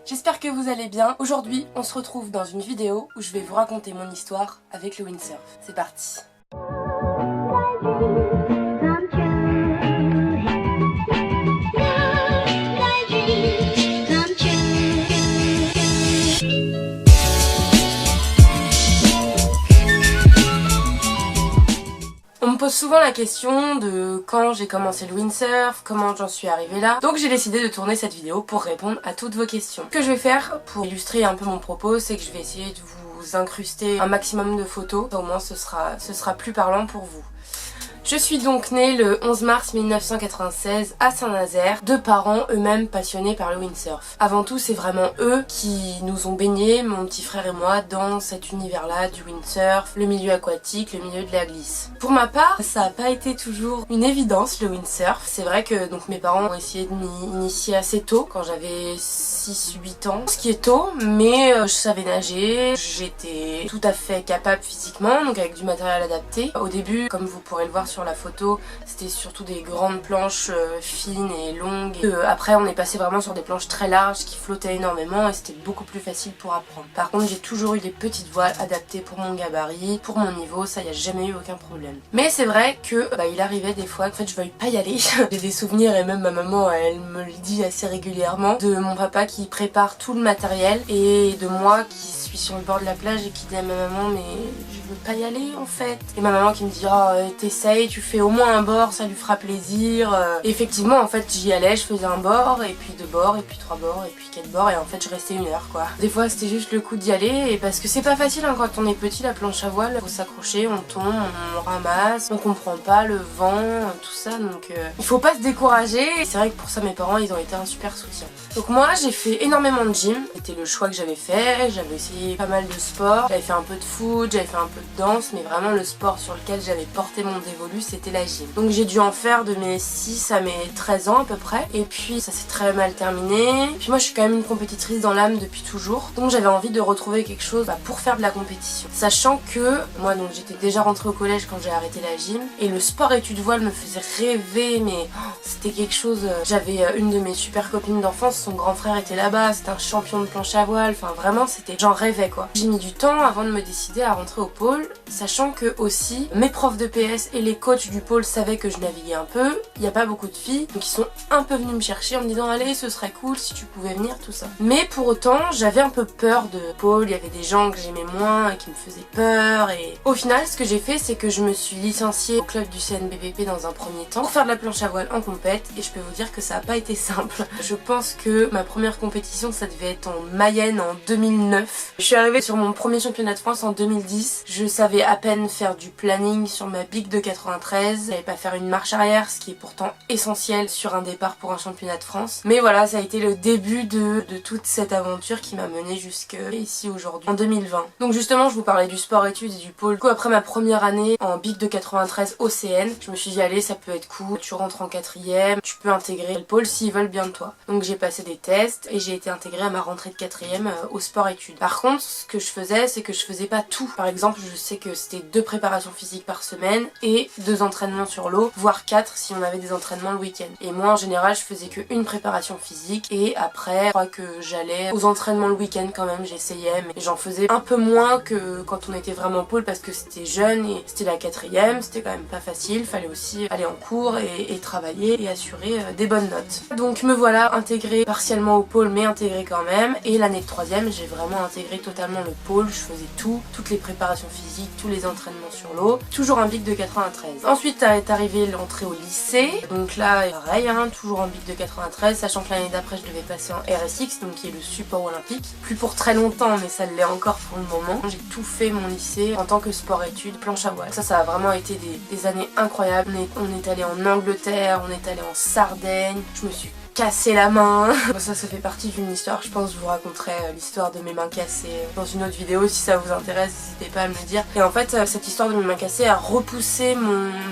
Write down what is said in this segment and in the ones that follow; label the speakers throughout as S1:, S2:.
S1: j'espère que vous allez bien. Aujourd'hui, on se retrouve dans une vidéo où je vais vous raconter mon histoire avec le windsurf. C'est parti. On me pose souvent la question de quand j'ai commencé le windsurf, comment j'en suis arrivée là. Donc j'ai décidé de tourner cette vidéo pour répondre à toutes vos questions. Ce que je vais faire pour illustrer un peu mon propos, c'est que je vais essayer de vous incruster un maximum de photos. Au moins ce sera plus parlant pour vous. Je suis donc née le 11 mars 1996 à Saint-Nazaire, de parents eux-mêmes passionnés par le windsurf. Avant tout, c'est vraiment eux qui nous ont baignés, mon petit frère et moi, dans cet univers-là du windsurf, le milieu aquatique, le milieu de la glisse. Pour ma part, ça n'a pas été toujours une évidence le windsurf. C'est vrai que donc mes parents ont essayé de m'y initier assez tôt, quand j'avais 6-8 ans, ce qui est tôt, mais je savais nager, j'étais tout à fait capable physiquement, donc avec du matériel adapté. Au début, comme vous pourrez le voir sur la photo, c'était surtout des grandes planches fines et longues. Après on est passé vraiment sur des planches très larges qui flottaient énormément et c'était beaucoup plus facile pour apprendre. Par contre j'ai toujours eu des petites voiles adaptées pour mon gabarit, pour mon niveau, ça y a jamais eu aucun problème. Mais c'est vrai que il arrivait des fois que je veuille pas y aller. J'ai des souvenirs et même ma maman elle me le dit assez régulièrement, de mon papa qui prépare tout le matériel et de moi qui suis sur le bord de la plage et qui dit à ma maman mais je veux pas y aller en fait. Et ma maman qui me dit oh t'essayes, tu fais au moins un bord, ça lui fera plaisir. Et effectivement en fait j'y allais, je faisais un bord et puis 2 bords et puis 3 bords et puis 4 bords et en fait je restais 1 heure quoi. Des fois c'était juste le coup d'y aller et parce que c'est pas facile hein, quand on est petit la planche à voile, faut s'accrocher, on tombe, on ramasse, on comprend pas le vent, tout ça donc il faut pas se décourager et c'est vrai que pour ça mes parents ils ont été un super soutien. Donc moi j'ai fait énormément de gym, c'était le choix que j'avais fait, j'avais essayé pas mal de sports, j'avais fait un peu de foot, j'avais fait un peu de danse mais vraiment le sport sur lequel j'avais porté mon dévolu c'était la gym. Donc j'ai dû en faire de mes 6 à mes 13 ans à peu près et puis ça s'est très mal terminé. Puis moi je suis quand même une compétitrice dans l'âme depuis toujours donc j'avais envie de retrouver quelque chose pour faire de la compétition. Sachant que moi donc j'étais déjà rentrée au collège quand j'ai arrêté la gym et le sport études voile me faisait rêver mais c'était quelque chose. J'avais une de mes super copines d'enfance, son grand frère était là-bas, c'était un champion de planche à voile, enfin vraiment c'était, j'en rêvais quoi. J'ai mis du temps avant de me décider à rentrer au pôle, sachant que aussi mes profs de PS et les coachs du pôle savaient que je naviguais un peu, il n'y a pas beaucoup de filles, donc ils sont un peu venus me chercher en me disant allez ce serait cool si tu pouvais venir tout ça. Mais pour autant j'avais un peu peur de pôle, il y avait des gens que j'aimais moins et qui me faisaient peur et au final ce que j'ai fait c'est que je me suis licenciée au club du CNBVP dans un premier temps pour faire de la planche à voile en compète et je peux vous dire que ça n'a pas été simple. Je pense que ma première compétition ça devait être en Mayenne en 2009. Je suis arrivée sur mon premier championnat de France en 2010, je savais à peine faire du planning sur ma big de 93, je savais pas faire une marche arrière ce qui est pourtant essentiel sur un départ pour un championnat de France. Mais voilà ça a été le début de toute cette aventure qui m'a menée jusque ici aujourd'hui en 2020. Donc justement je vous parlais du sport études et du pôle. Du coup après ma première année en big de 93 au CN, je me suis dit allez ça peut être cool, tu rentres en 4ème, tu peux intégrer le pôle s'ils veulent bien de toi. Donc j'ai passé des tests et j'ai été intégrée à ma rentrée de 4ème au sport études. Par contre ce que je faisais c'est que je faisais pas tout. Par exemple je sais que c'était 2 préparations physiques par semaine et 2 entraînements sur l'eau, voire 4 si on avait des entraînements le week-end. Et moi en général je faisais que une préparation physique et après je crois que j'allais aux entraînements le week-end quand même, j'essayais mais j'en faisais un peu moins que quand on était vraiment pôle parce que c'était jeune et c'était la 4ème, c'était quand même pas facile, fallait aussi aller en cours et travailler et assurer des bonnes notes. Donc me voilà intégrée partiellement au pôle mais intégrée quand même et l'année de 3ème j'ai vraiment intégré totalement le pôle, je faisais tout, toutes les préparations physiques, tous les entraînements sur l'eau, toujours un bic de 93. Ensuite est arrivée l'entrée au lycée, donc là pareil hein, toujours en bic de 93, sachant que l'année d'après je devais passer en RSX, donc qui est le support olympique, plus pour très longtemps mais ça l'est encore pour le moment. J'ai tout fait mon lycée en tant que sport études, planche à voile. Ça a vraiment été des années incroyables. On est allé en Angleterre, on est allé en Sardaigne, je me suis cassé la main. Ça fait partie d'une histoire, je pense que je vous raconterai l'histoire de mes mains cassées dans une autre vidéo si ça vous intéresse, n'hésitez pas à me le dire. Et en fait cette histoire de mes mains cassées a repoussé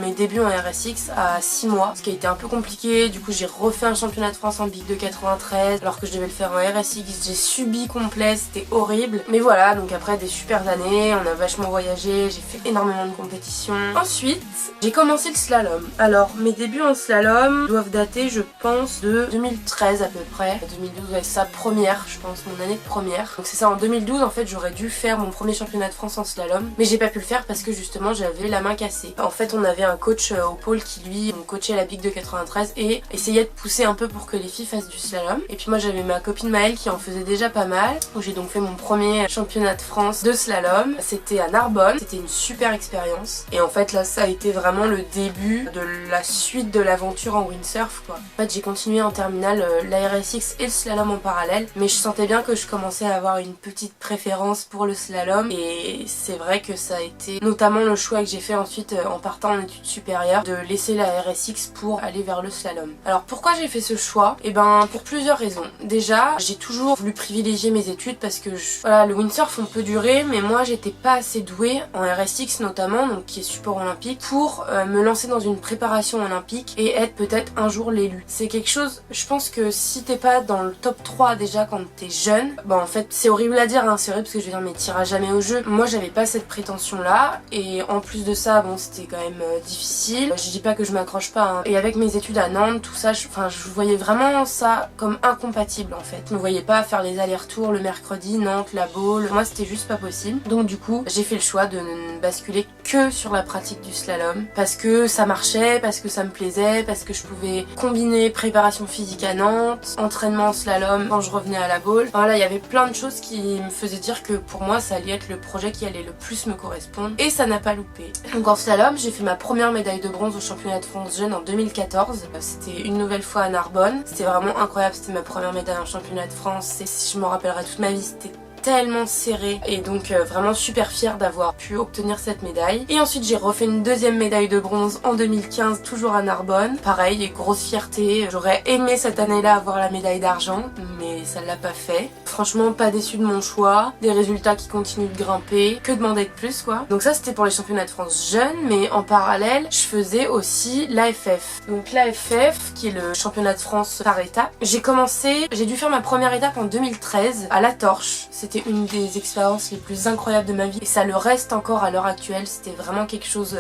S1: mes débuts en RSX à 6 mois, ce qui a été un peu compliqué. Du coup j'ai refait un championnat de France en big de 93 alors que je devais le faire en RSX, j'ai subi complet, c'était horrible. Mais voilà, donc après des super années, on a vachement voyagé, j'ai fait énormément de compétitions. Ensuite j'ai commencé le slalom. Alors mes débuts en slalom doivent dater je pense de 2013 à peu près. 2012, ouais, sa première, je pense, mon année de première. Donc c'est ça, en 2012 en fait j'aurais dû faire mon premier championnat de France en slalom, mais j'ai pas pu le faire parce que justement j'avais la main cassée. En fait on avait un coach au pôle qui lui coachait la Big de 93 et essayait de pousser un peu pour que les filles fassent du slalom. Et puis moi j'avais ma copine Maëlle qui en faisait déjà pas mal, où j'ai donc fait mon premier championnat de France de slalom. C'était à Narbonne, c'était une super expérience. Et en fait là ça a été vraiment le début de la suite de l'aventure en windsurf quoi. En fait j'ai continué en terminale la RSX et le slalom en parallèle, mais je sentais bien que je commençais à avoir une petite préférence pour le slalom et c'est vrai que ça a été notamment le choix que j'ai fait ensuite en partant en études supérieures de laisser la RSX pour aller vers le slalom. Alors pourquoi j'ai fait ce choix? Et ben pour plusieurs raisons. Déjà j'ai toujours voulu privilégier mes études parce que voilà, le windsurf on peut durer, mais moi j'étais pas assez douée en RSX notamment, donc qui est support olympique, pour me lancer dans une préparation olympique et être peut-être un jour l'élu. C'est quelque chose, je pense que si t'es pas dans le top 3 déjà quand t'es jeune, bah en fait c'est horrible à dire, hein, c'est horrible parce que je veux dire mais t'iras jamais au jeu. Moi j'avais pas cette prétention là et en plus de ça bon c'était quand même difficile. Je dis pas que je m'accroche pas hein. Et avec mes études à Nantes tout ça, je voyais vraiment ça comme incompatible en fait. Je me voyais pas faire les allers-retours le mercredi, Nantes, la Baule, moi c'était juste pas possible. Donc du coup j'ai fait le choix de ne basculer que sur la pratique du slalom parce que ça marchait, parce que ça me plaisait, parce que je pouvais combiner préparation physique à Nantes, entraînement en slalom quand je revenais à la Baule. Voilà, il y avait plein de choses qui me faisaient dire que pour moi ça allait être le projet qui allait le plus me correspondre et ça n'a pas loupé. Donc en slalom j'ai fait ma première médaille de bronze au championnat de France jeune en 2014. C'était une nouvelle fois à Narbonne. C'était vraiment incroyable, c'était ma première médaille en championnat de France et je m'en rappellerai toute ma vie, c'était tellement serré et donc vraiment super fière d'avoir pu obtenir cette médaille. Et ensuite j'ai refait une deuxième médaille de bronze en 2015 toujours à Narbonne. Pareil, et grosse fierté, j'aurais aimé cette année-là avoir la médaille d'argent mais ça l'a pas fait. Franchement pas déçue de mon choix, des résultats qui continuent de grimper, que demander de plus quoi. Donc ça c'était pour les championnats de France jeunes, mais en parallèle je faisais aussi l'AFF. Donc l'AFF qui est le championnat de France par étape. J'ai dû faire ma première étape en 2013 à La Torche. C'était une des expériences les plus incroyables de ma vie et ça le reste encore à l'heure actuelle. C'était vraiment quelque chose,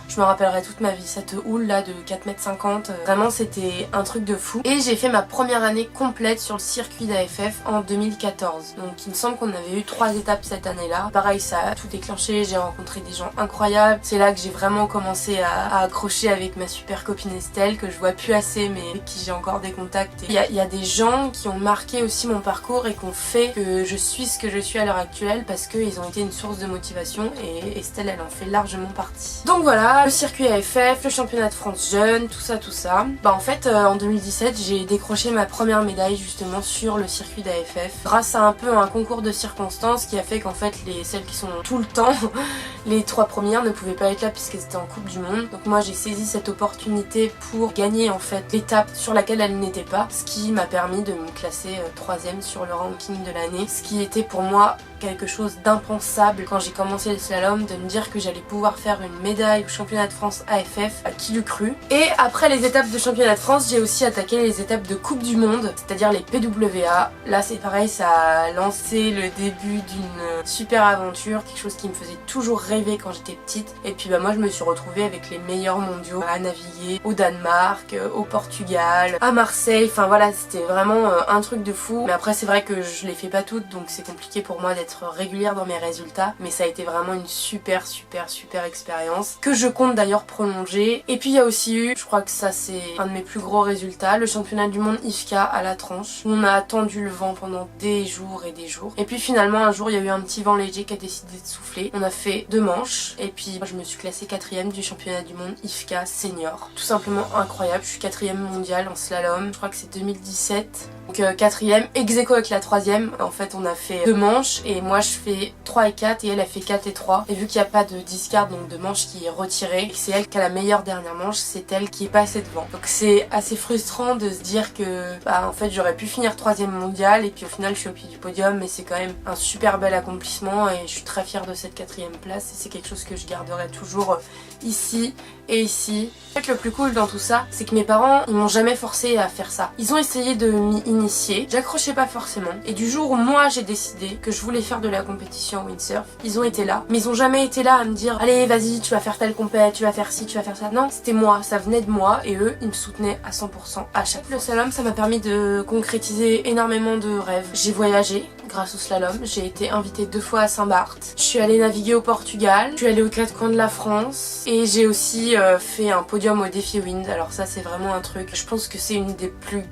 S1: je me rappellerai toute ma vie. Cette houle là de 4,50 m, vraiment c'était un truc de fou. Et j'ai fait ma première année complète sur le circuit d'AFF en 2014. Donc il me semble qu'on avait eu 3 étapes cette année là. Pareil, ça a tout déclenché, j'ai rencontré des gens incroyables. C'est là que j'ai vraiment commencé à accrocher avec ma super copine Estelle, que je vois plus assez mais avec qui j'ai encore des contacts. Il y a des gens qui ont marqué aussi mon parcours et qui ont fait que je suis ce que je suis à l'heure actuelle parce qu'ils ont été une source de motivation et Estelle elle en fait largement partie. Donc voilà, le circuit AFF, le championnat de France jeune, tout ça. Bah en fait en 2017 j'ai décroché ma première médaille justement sur le circuit d'AFF grâce à un peu un concours de circonstances qui a fait qu'en fait celles qui sont tout le temps, les 3 premières ne pouvaient pas être là puisqu'elles étaient en Coupe du Monde. Donc moi j'ai saisi cette opportunité pour gagner en fait l'étape sur laquelle elles n'étaient pas, ce qui m'a permis de me classer 3ème sur le ranking de l'année, ce qui était pour moi quelque chose d'impensable quand j'ai commencé le slalom, de me dire que j'allais pouvoir faire une médaille au championnat de France AFF, qui l'eût cru. Et après les étapes de championnat de France, j'ai aussi attaqué les étapes de Coupe du Monde, c'est-à-dire les PWA. Là c'est pareil, ça a lancé le début d'une super aventure, quelque chose qui me faisait toujours rêver quand j'étais petite. Et puis bah moi je me suis retrouvée avec les meilleurs mondiaux à naviguer au Danemark, au Portugal, à Marseille, enfin voilà, c'était vraiment un truc de fou. Mais après c'est vrai que je les fais pas toutes, donc c'est compliqué pour moi d'être régulière dans mes résultats, mais ça a été vraiment une super expérience que je compte d'ailleurs prolonger. Et puis il y a aussi eu, je crois que ça c'est un de mes plus gros résultats, le championnat du monde IFCA à la Tranche. On a attendu le vent pendant des jours et des jours, et puis finalement un jour il y a eu un petit vent léger qui a décidé de souffler. On a fait 2 manches et puis je me suis classée 4ème du championnat du monde IFCA senior. Tout simplement incroyable, je suis 4ème mondiale en slalom, je crois que c'est 2017. Donc 4ème, ex aequo avec la 3ème. En fait on a fait 2 manches et moi je fais 3 et 4 et elle a fait 4 et 3. Et vu qu'il n'y a pas de discard, donc de manche qui est retirée, et que c'est elle qui a la meilleure dernière manche, c'est elle qui est passée devant. Donc c'est assez frustrant de se dire que bah en fait j'aurais pu finir 3ème 4e mondial et puis au final je suis au pied du podium, mais c'est quand même un super bel accomplissement et je suis très fière de cette 4e place et c'est quelque chose que je garderai toujours ici et ici. En fait, le plus cool dans tout ça, c'est que mes parents, ils m'ont jamais forcé à faire ça. Ils ont essayé de m'y initier, j'accrochais pas forcément. Et du jour où moi j'ai décidé que je voulais faire de la compétition au windsurf, ils ont été là. Mais ils ont jamais été là à me dire allez vas-y tu vas faire telle compète, tu vas faire ci, tu vas faire ça. Non, c'était moi, ça venait de moi et eux, ils me soutenaient à 100% à chaque fois. Le slalom, ça m'a permis de concrétiser énormément de rêves. J'ai voyagé grâce au slalom, j'ai été invitée 2 fois à Saint-Barth. Je suis allée naviguer au Portugal, je suis allée aux 4 coins de la France et j'ai aussi fait un podium au défi Wind. Alors ça c'est vraiment un truc, je pense que c'est une des plus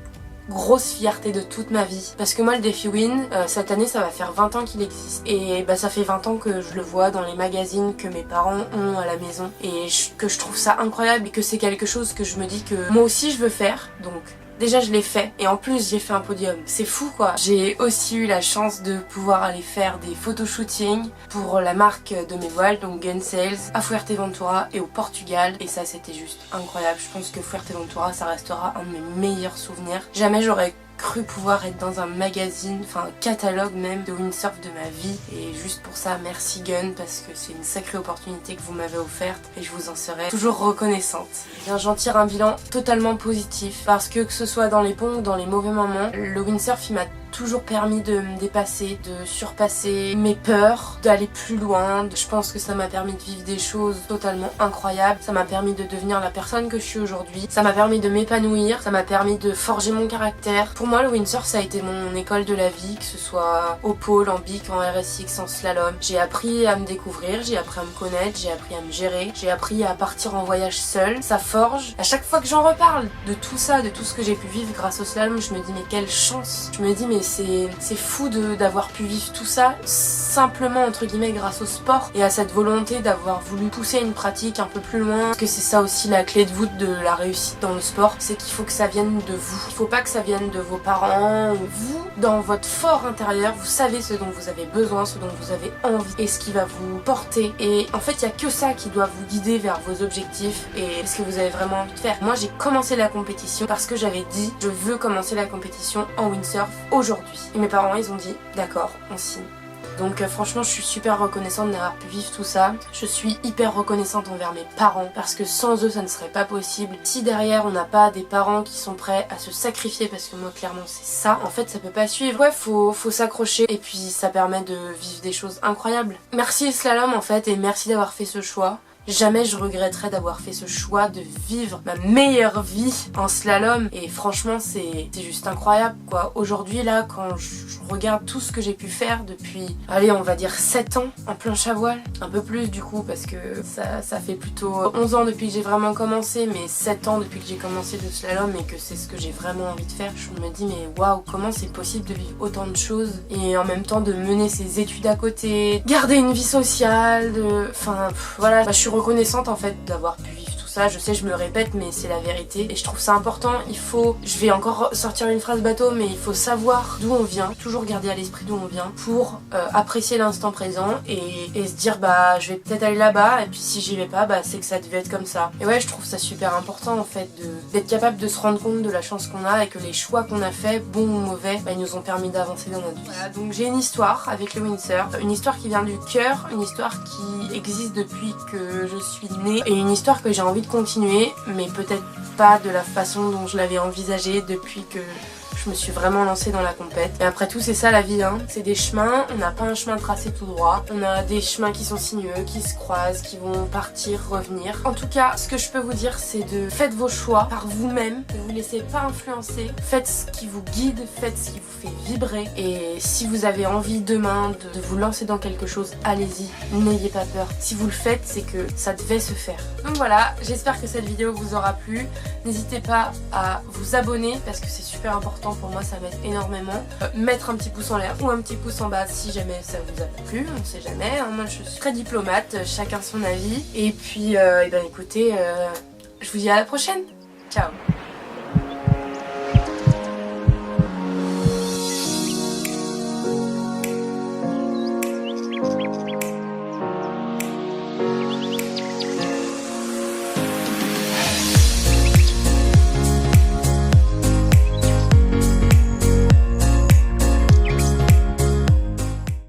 S1: grosses fiertés de toute ma vie. Parce que moi le défi Wind, cette année ça va faire 20 ans qu'il existe. Et bah ça fait 20 ans que je le vois dans les magazines que mes parents ont à la maison. Et que je trouve ça incroyable et que c'est quelque chose que je me dis que moi aussi je veux faire. Donc déjà je l'ai fait et en plus j'ai fait un podium. C'est fou quoi. J'ai aussi eu la chance de pouvoir aller faire des photoshootings pour la marque de mes voiles, donc Gun Sales, à Fuerteventura et au Portugal. Et ça c'était juste incroyable. Je pense que Fuerteventura ça restera un de mes meilleurs souvenirs. Jamais j'aurais cru pouvoir être dans un magazine, enfin un catalogue même de windsurf de ma vie et juste pour ça merci Gun parce que c'est une sacrée opportunité que vous m'avez offerte et je vous en serai toujours reconnaissante. Bien, j'en tire un bilan totalement positif parce que ce soit dans les bons ou dans les mauvais moments, le windsurf il m'a toujours permis de me dépasser, de surpasser mes peurs, d'aller plus loin. Je pense que ça m'a permis de vivre des choses totalement incroyables. Ça m'a permis de devenir la personne que je suis aujourd'hui. Ça m'a permis de m'épanouir. Ça m'a permis de forger mon caractère. Pour moi, le windsurf, ça a été mon école de la vie, que ce soit au pôle, en bic, en RSX, en slalom. J'ai appris à me découvrir, j'ai appris à me connaître, j'ai appris à me gérer, j'ai appris à partir en voyage seule. Ça forge. À chaque fois que j'en reparle de tout ça, de tout ce que j'ai pu vivre grâce au slalom, je me dis mais quelle chance. Je me dis mais c'est fou d'avoir pu vivre tout ça simplement entre guillemets grâce au sport et à cette volonté d'avoir voulu pousser une pratique un peu plus loin. Parce que c'est ça aussi la clé de voûte de la réussite dans le sport, c'est qu'il faut que ça vienne de vous. Il faut pas que ça vienne de vos parents. Vous, dans votre fort intérieur, vous savez ce dont vous avez besoin, ce dont vous avez envie et ce qui va vous porter. Et en fait, il y a que ça qui doit vous guider vers vos objectifs et ce que vous avez vraiment envie de faire. Moi, j'ai commencé la compétition parce que j'avais dit je veux commencer la compétition en windsurf aujourd'hui. Et mes parents, ils ont dit d'accord, on signe. Donc franchement je suis super reconnaissante d'avoir pu vivre tout ça. Je suis hyper reconnaissante envers mes parents parce que sans eux ça ne serait pas possible. Si derrière on n'a pas des parents qui sont prêts à se sacrifier, parce que moi clairement c'est ça, en fait ça peut pas suivre. Ouais, faut s'accrocher et puis ça permet de vivre des choses incroyables. Merci Slalom en fait et merci d'avoir fait ce choix. Jamais je regretterais d'avoir fait ce choix de vivre ma meilleure vie en slalom et franchement c'est juste incroyable quoi. Aujourd'hui là quand je regarde tout ce que j'ai pu faire depuis, allez on va dire 7 ans en planche à voile, un peu plus du coup parce que ça fait plutôt 11 ans depuis que j'ai vraiment commencé, mais 7 ans depuis que j'ai commencé le slalom et que c'est ce que j'ai vraiment envie de faire. Je me dis mais waouh, comment c'est possible de vivre autant de choses et en même temps de mener ses études à côté, garder une vie sociale, enfin voilà, je suis reconnaissante en fait d'avoir pu vivre tout ça. Je sais, je me le répète, mais c'est la vérité et je trouve ça important. Il faut, je vais encore sortir une phrase bateau, mais il faut savoir d'où on vient, toujours garder à l'esprit d'où on vient pour apprécier l'instant présent et se dire bah je vais peut-être aller là-bas et puis si j'y vais pas bah c'est que ça devait être comme ça. Et ouais, je trouve ça super important en fait d'être capable de se rendre compte de la chance qu'on a et que les choix qu'on a fait, bons ou mauvais, bah, ils nous ont permis d'avancer dans notre vie. Voilà, donc j'ai une histoire avec le windsurf, une histoire qui vient du cœur, une histoire qui existe depuis que je suis née et une histoire que j'ai envie de continuer, mais peut-être pas de la façon dont je l'avais envisagée depuis que je me suis vraiment lancée dans la compète. Et après tout, c'est ça la vie, hein. C'est des chemins, on n'a pas un chemin tracé tout droit. On a des chemins qui sont sinueux, qui se croisent, qui vont partir, revenir. En tout cas, ce que je peux vous dire, c'est de faites vos choix par vous-même, ne vous laissez pas influencer, faites ce qui vous guide, faites ce qui vous fait vibrer. Et si vous avez envie demain de vous lancer dans quelque chose, allez-y, n'ayez pas peur. Si vous le faites, c'est que ça devait se faire. Donc voilà, j'espère que cette vidéo vous aura plu. N'hésitez pas à vous abonner parce que c'est super important. Pour moi ça m'aide énormément. Mettre un petit pouce en l'air ou un petit pouce en bas si jamais ça vous a plu, on sait jamais, hein. Moi je suis très diplomate, chacun son avis. Et puis ben écoutez, je vous dis à la prochaine. Ciao.